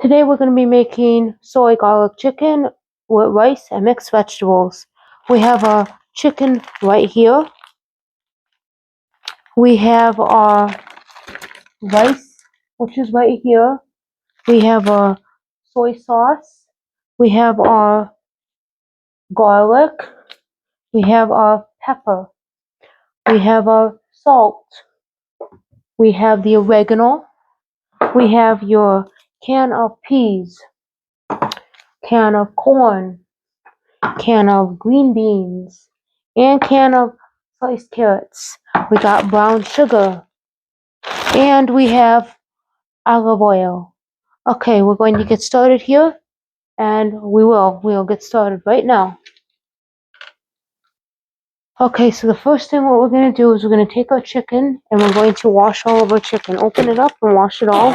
Today we're going to be making soy garlic chicken with rice and mixed vegetables. We have our chicken right here. We have our rice, which is right here. We have our soy sauce. We have our garlic. We have our pepper. We have our salt. We have the oregano. We have your can of peas, can of corn, can of green beans, and can of sliced carrots. We got brown sugar, and we have olive oil. Okay, we're going to get started here, and we'll get started right now. Okay, so the first thing what we're going to do is we're going to take our chicken, and we're going to wash all of our chicken. Open it up and wash it all.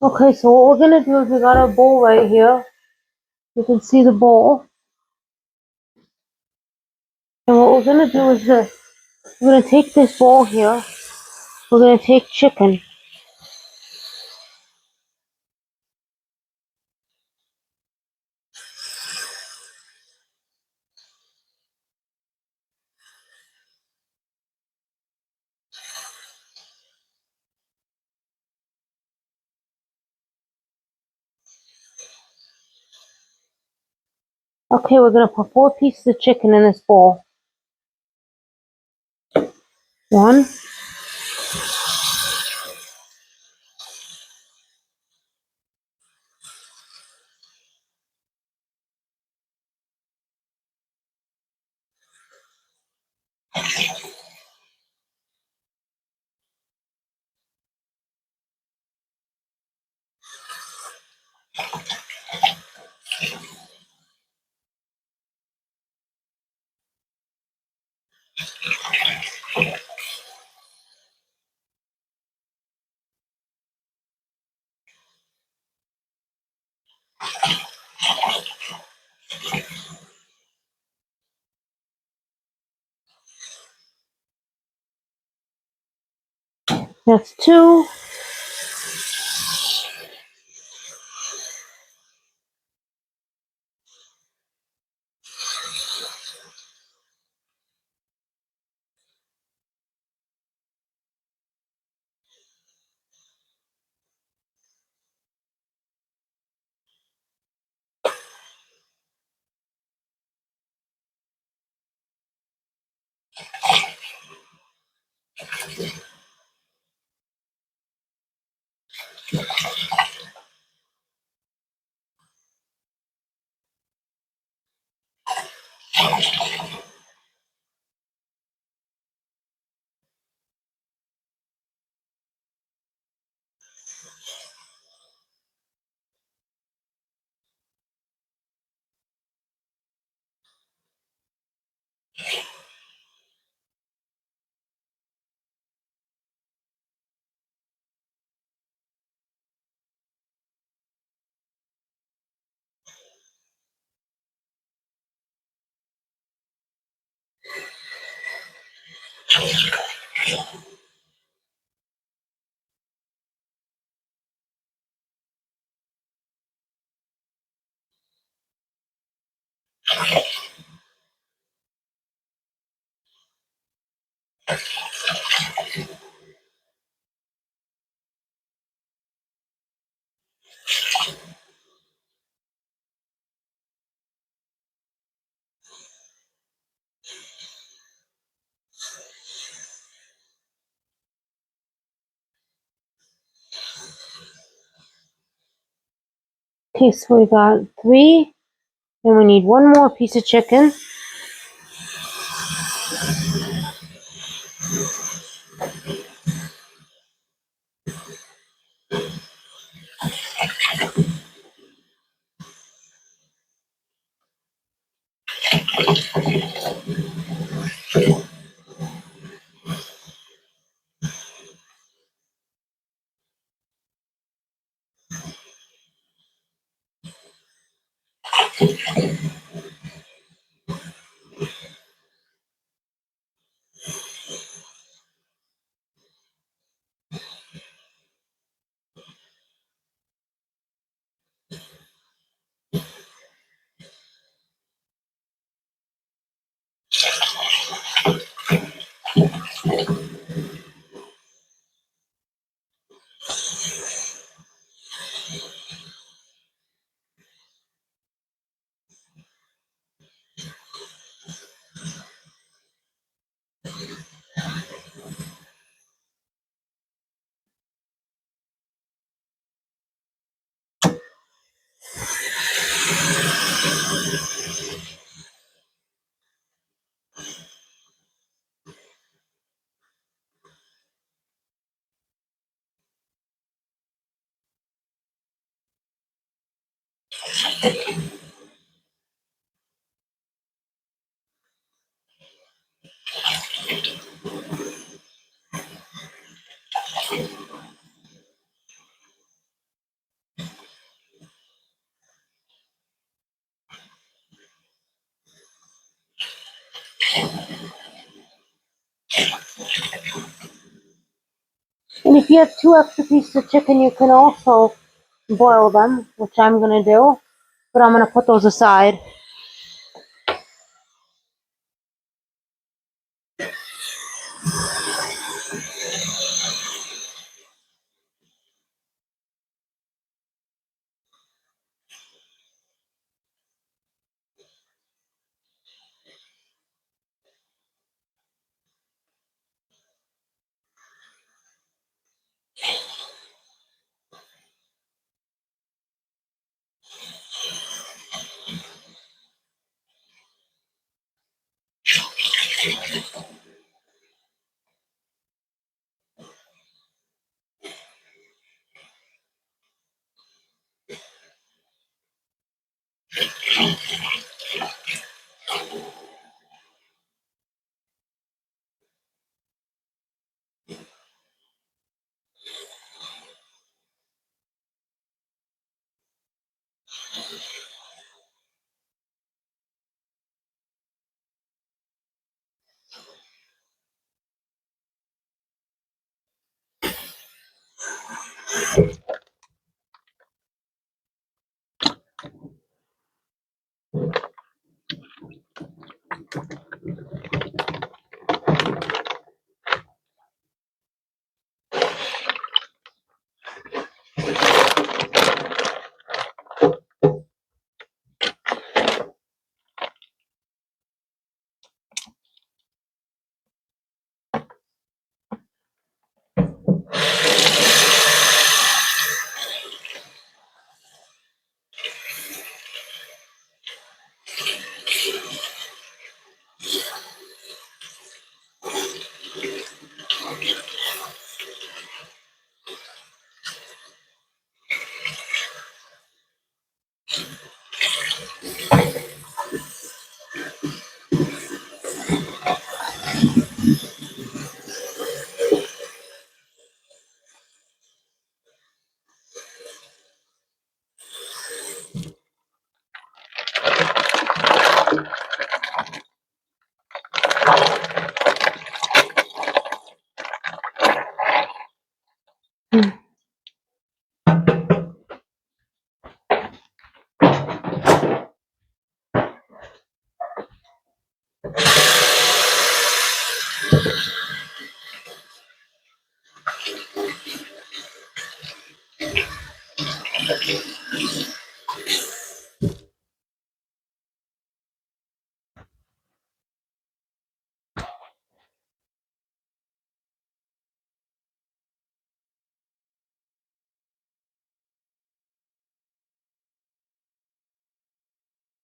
Okay, so what we're going to do is we got our bowl right here. You can see the bowl. And what we're going to do is this. We're going to take this bowl here. We're going to take chicken. Okay, we're going to put 4 pieces of chicken in this bowl. 1, that's 2, Okay, so we got 3, and we need 1 more piece of chicken. And if you have 2 extra pieces of chicken, you can also boil them, which I'm going to do. But I'm going to put those aside.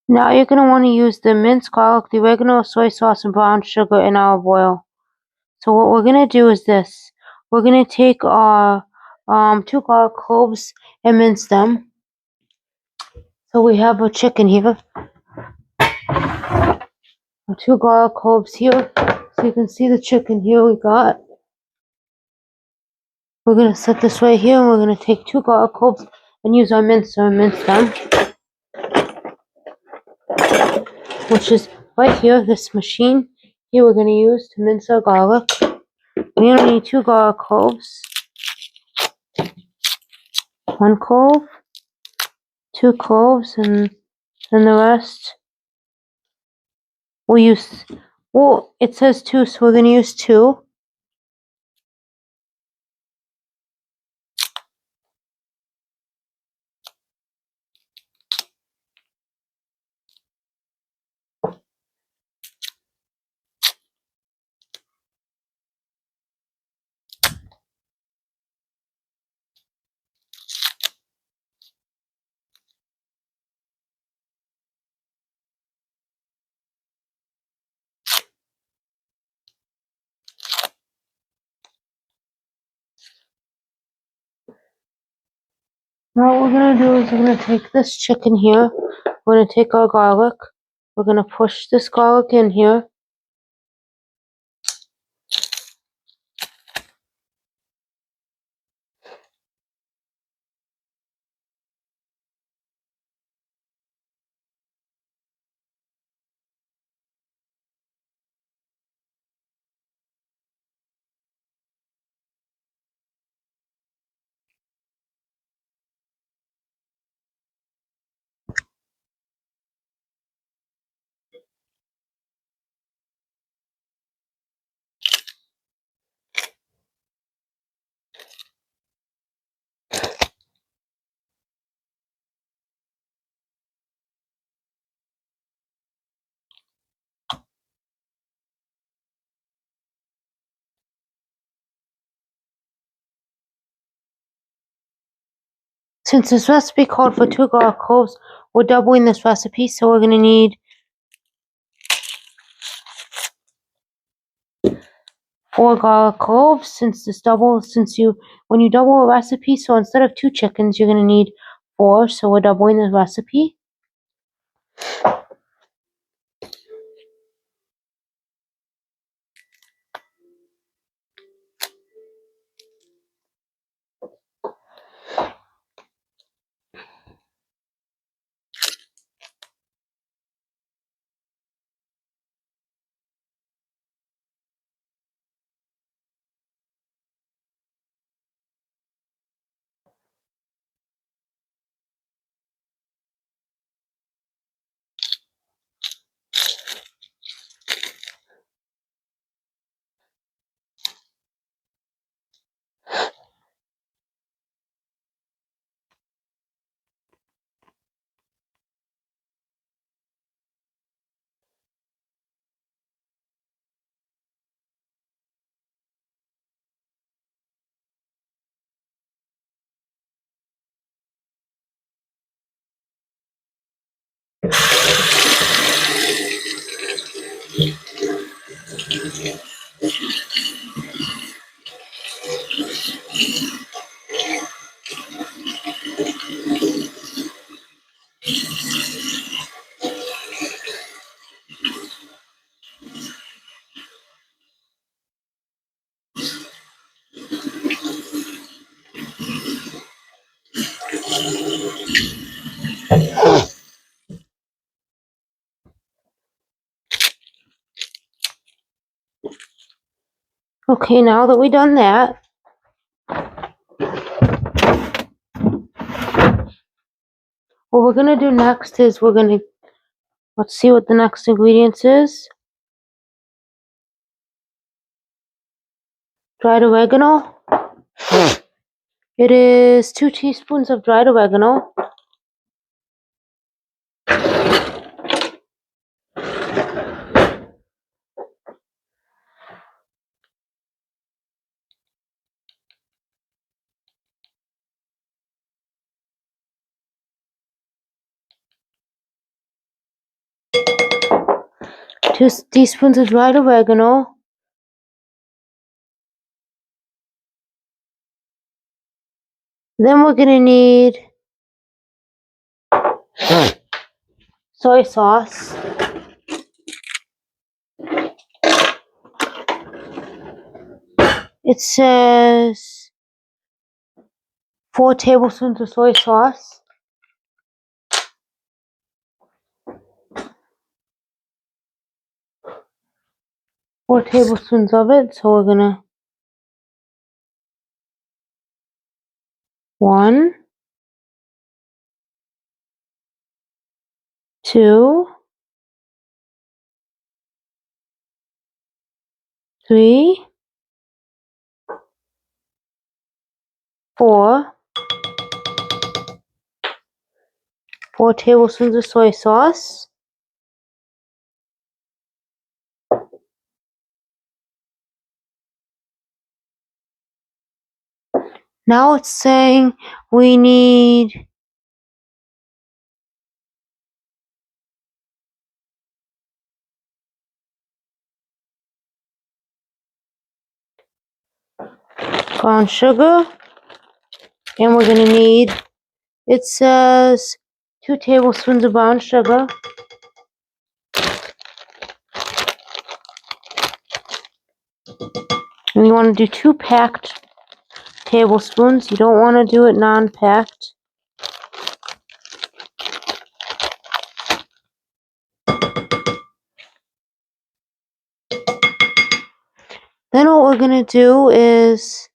Now you're going to want to use the minced garlic, the oregano, soy sauce, and brown sugar and olive oil. So what we're going to do is this. We're going to take our 2 garlic cloves and mince them. So we have a chicken here. Our 2 garlic cloves here. So you can see the chicken here we got. We're going to set this right here, and we're going to take 2 garlic cloves and use our mincer and mince them. Which is right here, this machine. Here we're going to use to mince our garlic. We only need 2 garlic cloves. 1 clove, 2 cloves, and then the rest we'll use. Well, it says 2, so we're going to use 2. Now what we're going to do is we're going to take this chicken here. We're going to take our garlic. We're going to push this garlic in here. Since this recipe called for 2 garlic cloves, we're doubling this recipe, so we're going to need 4 garlic cloves. When you double a recipe, so instead of 2 chickens, you're going to need 4, so we're doubling the recipe. Okay, now that we've done that, what we're going to do next is let's see what the next ingredients is. Dried oregano. It is 2 teaspoons of dried oregano. Two teaspoons of dried oregano. Then we're gonna need soy sauce. It says 4 tablespoons of soy sauce. Four tablespoons of it, so we're gonna 1, 2, 3, 4. 4 tablespoons of soy sauce. Now it's saying we need brown sugar, and we're gonna need, it says 2 tablespoons of brown sugar. And you want to do 2 packed tablespoons. You don't want to do it non-packed. Then what we're going to do is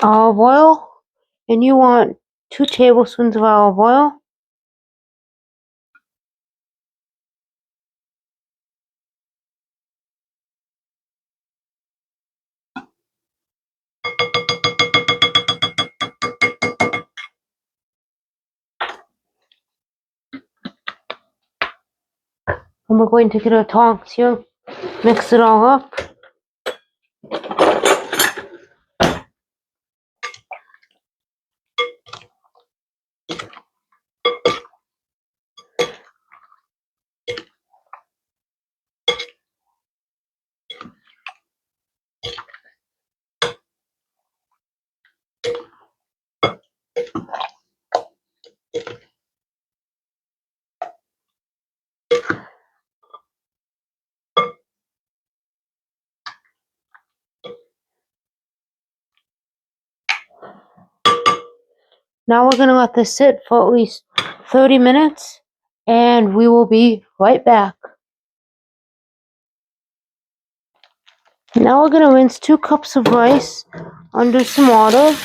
olive oil. And you want 2 tablespoons of olive oil. And we're going to get our tongs here, mix it all up. Now we're going to let this sit for at least 30 minutes, and we will be right back. Now we're going to rinse 2 cups of rice under some water.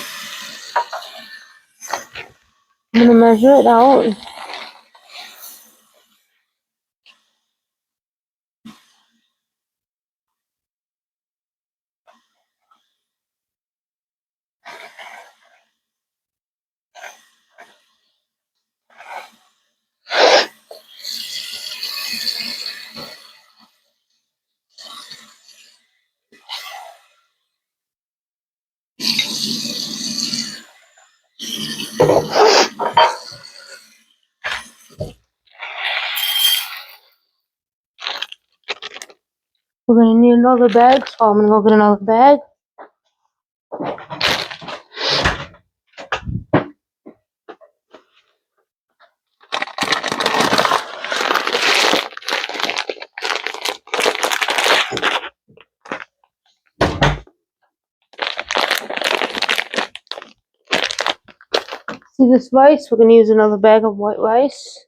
I'm going to measure it out. We're going to need another bag, so I'm going to go get another bag. See this rice? We're going to use another bag of white rice.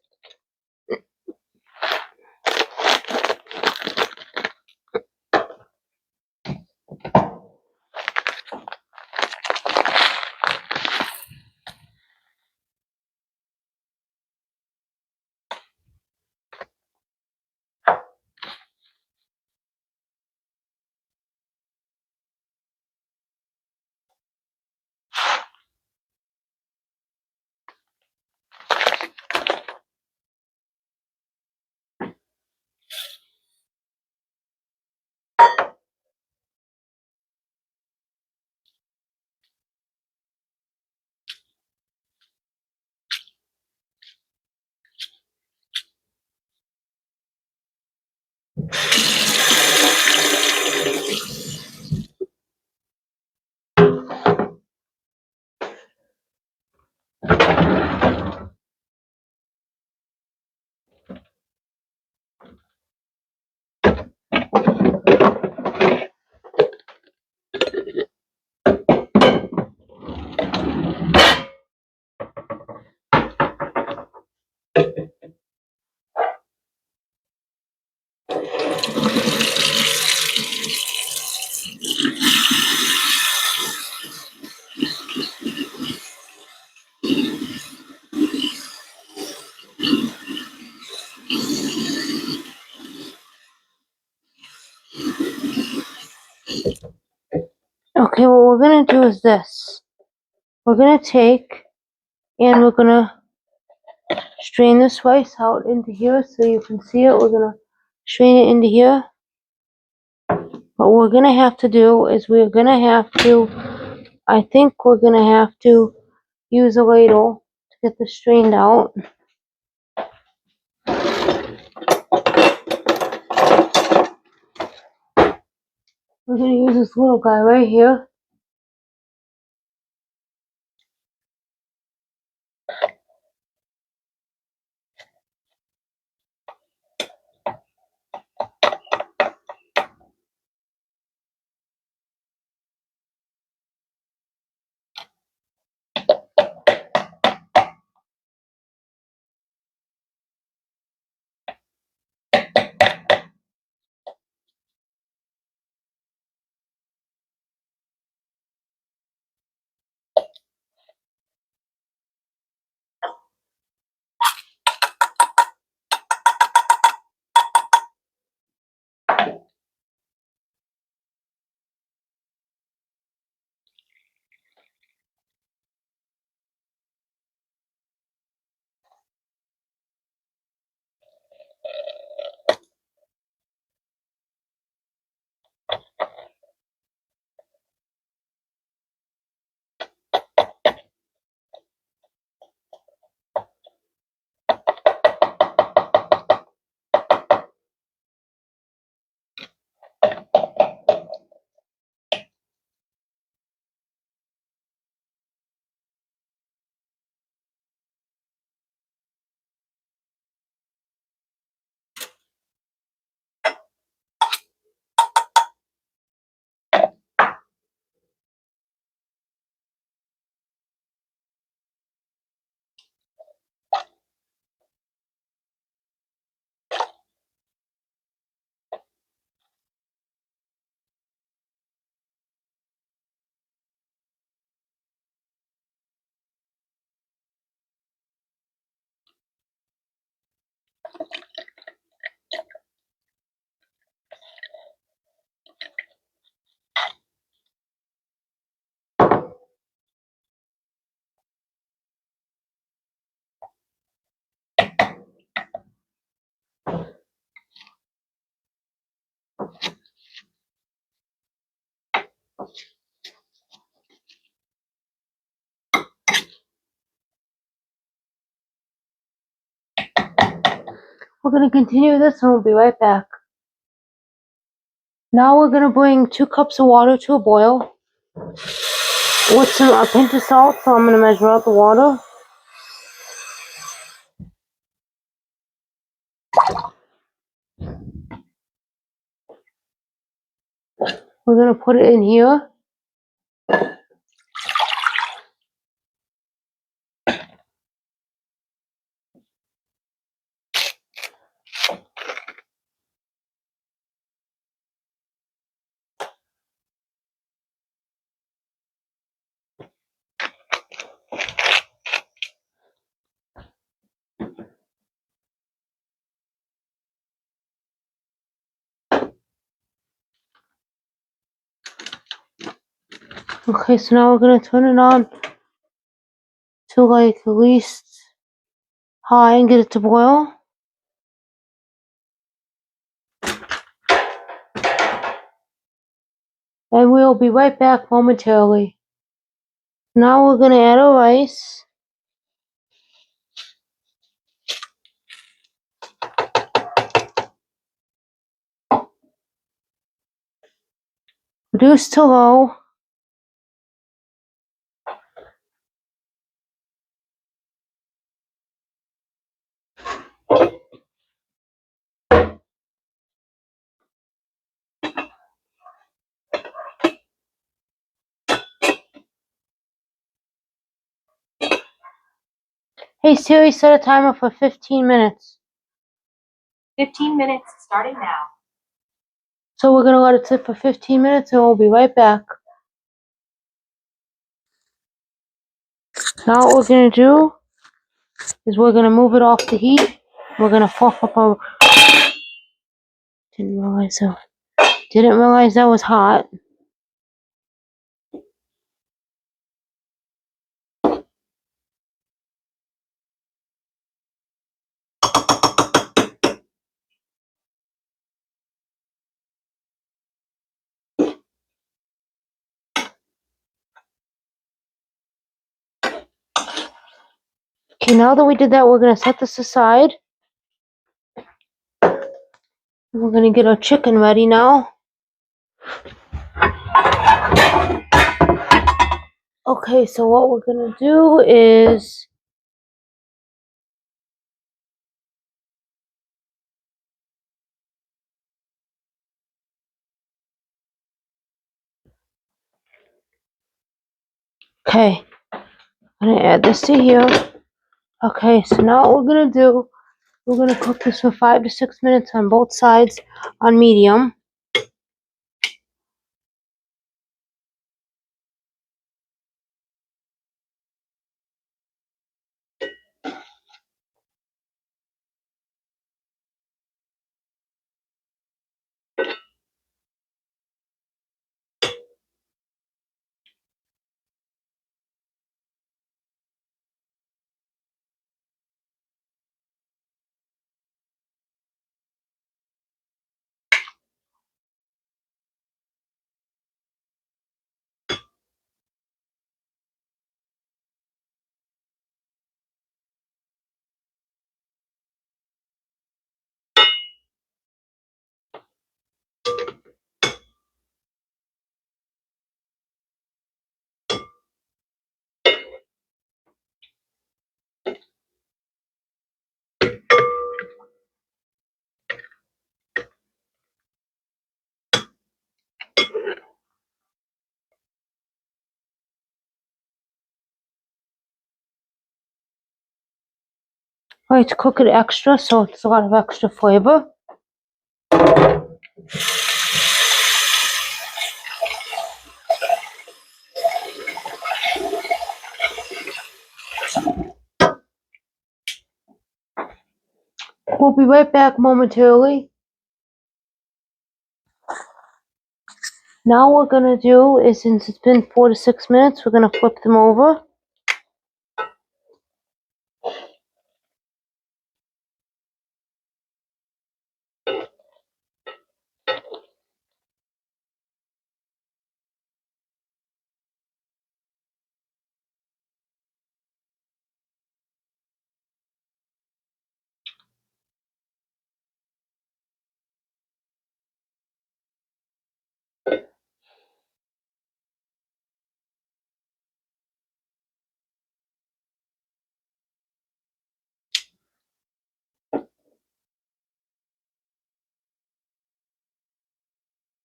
Okay, what we're gonna do is this. We're gonna take and we're gonna strain the spice out into here so you can see it. We're gonna strain it into here. What we're gonna have to do is I think we're gonna have to use a ladle to get this strained out. We're gonna use this little guy right here. We're gonna continue this and we'll be right back. Now we're gonna bring 2 cups of water to a boil with a pinch of salt, so I'm gonna measure out the water. We're gonna put it in here. Okay, so now we're gonna turn it on to like at least high and get it to boil. And we'll be right back momentarily. Now we're gonna add our rice. Reduce to low. Hey Siri, set a timer for 15 minutes. 15 minutes starting now. So we're gonna let it sit for 15 minutes and we'll be right back. Now what we're gonna do is we're gonna move it off the heat. We're gonna fluff up our... Didn't realize that was hot. Okay, now that we did that, we're gonna set this aside. We're gonna get our chicken ready now. Okay, so what we're gonna do is... Okay, I'm gonna add this to here. Okay, so now what we're gonna do, we're gonna cook this for 5 to 6 minutes on both sides on medium. I like to cook it extra, so it's a lot of extra flavor. We'll be right back momentarily. Now what we're gonna do is, since it's been 4 to 6 minutes, we're gonna flip them over.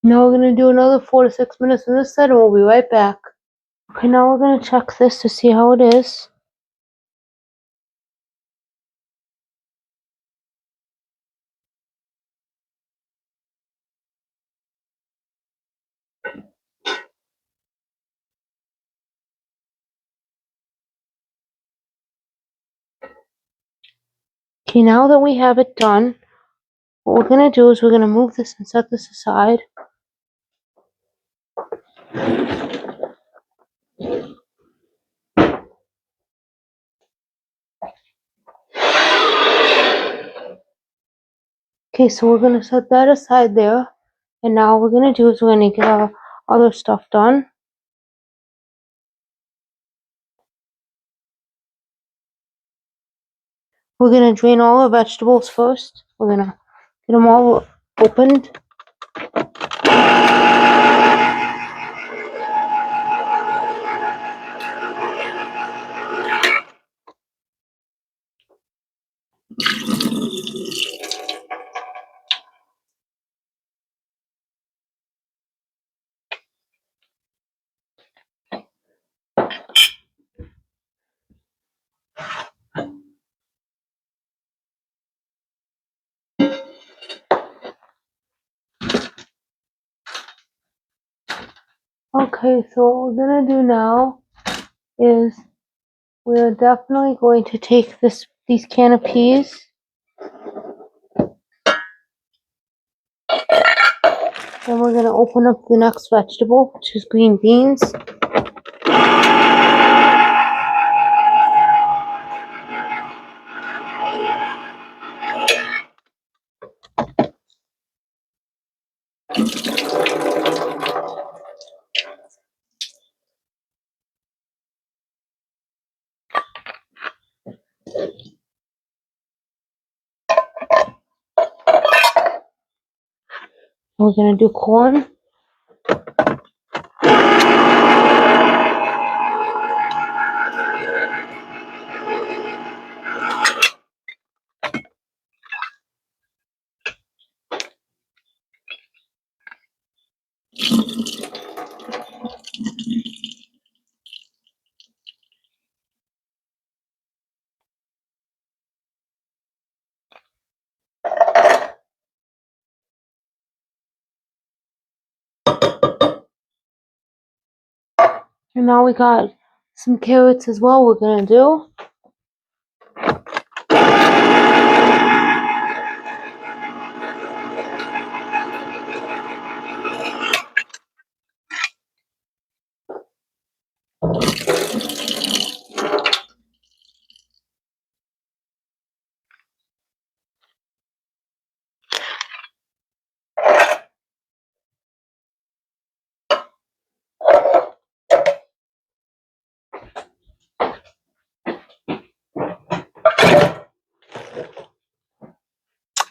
Now we're gonna do another 4 to 6 minutes on this side, and we'll be right back. Okay, now we're gonna check this to see how it is. Okay, now that we have it done, what we're gonna do is we're gonna move this and set this aside. Okay, so we're gonna set that aside there, and now what we're gonna do is we're gonna get our other stuff done. We're gonna drain all our vegetables first. We're gonna get them all opened. Okay, so what we're gonna do now is we're definitely going to take these can of peas. Then we're gonna open up the next vegetable, which is green beans. We're gonna do corn. And now we got some carrots as well we're gonna do.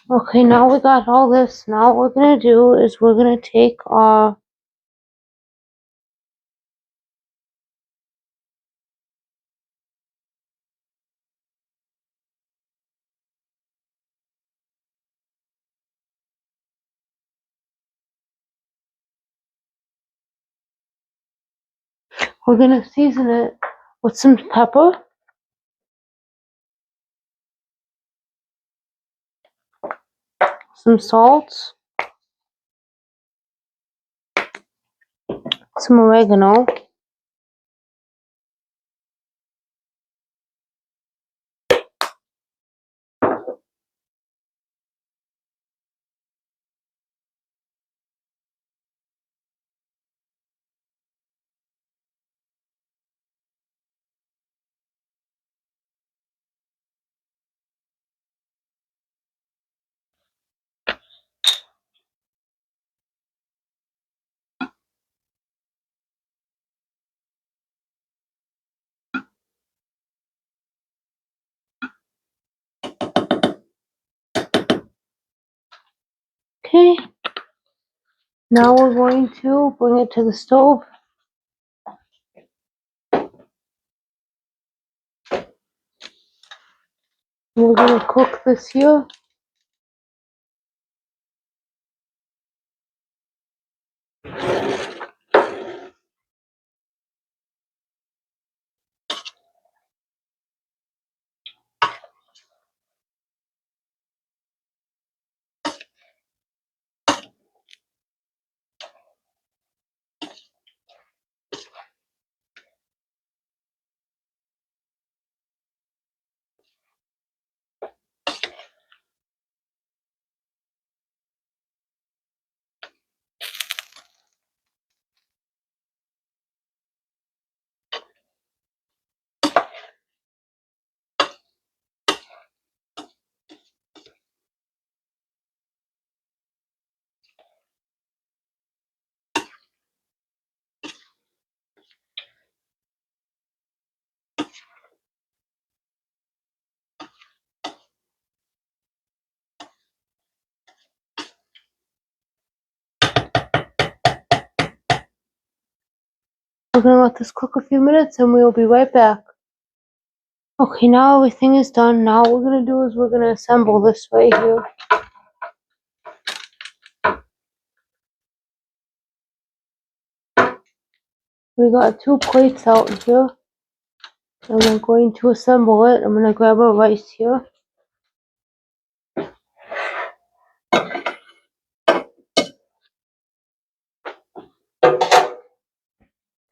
Okay, now we got all this. Now what we're gonna do is we're gonna take our we're gonna season it with some pepper, some salt, some oregano, okay. Now we're going to bring it to the stove. We're gonna cook this here. We're gonna let this cook a few minutes and we'll be right back. Okay, now everything is done. Now what we're gonna do is we're gonna assemble this right here. We got 2 plates out here. And we're going to assemble it. I'm gonna grab a rice here.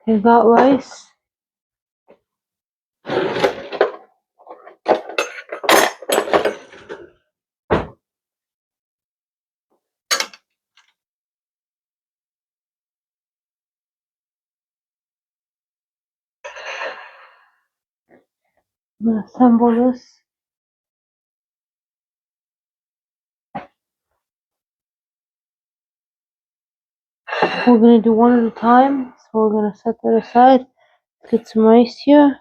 You got rice. I'm gonna assemble this. We're gonna do one at a time. So we're gonna set that aside. Get some rice here.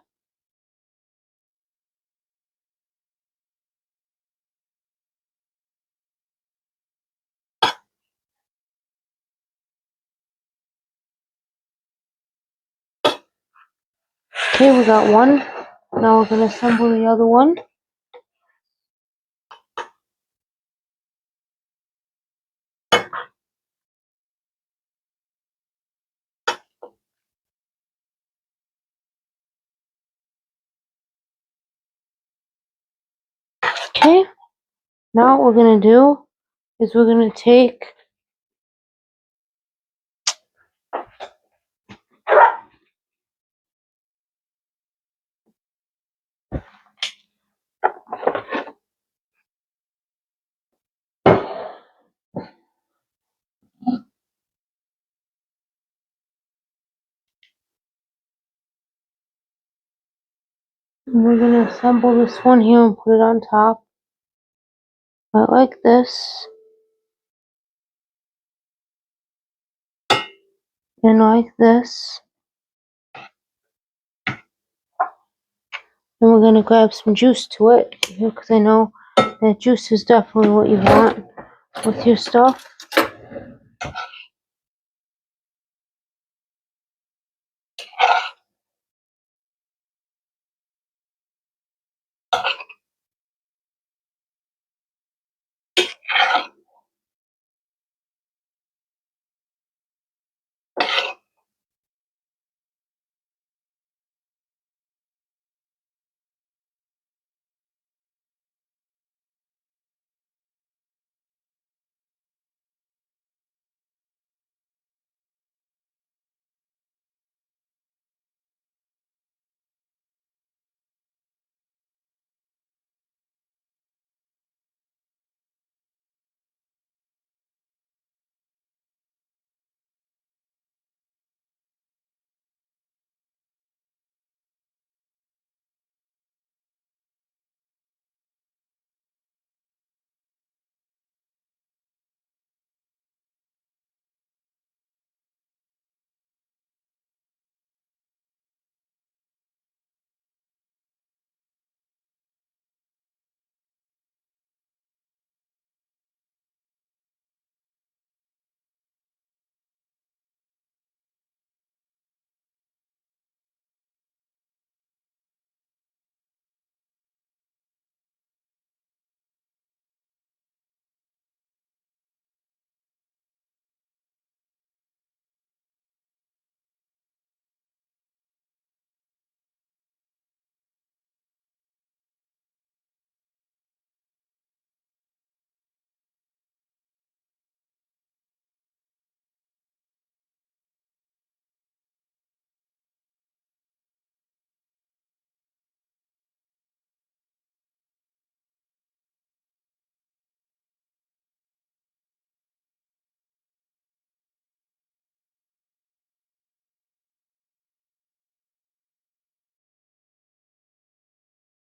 Okay, we got one. Now we're gonna assemble the other one. Okay. Now what we're gonna do is we're gonna take we're gonna assemble this one here and put it on top. Like this. And like this. And we're gonna grab some juice to it because I know that juice is definitely what you want with your stuff.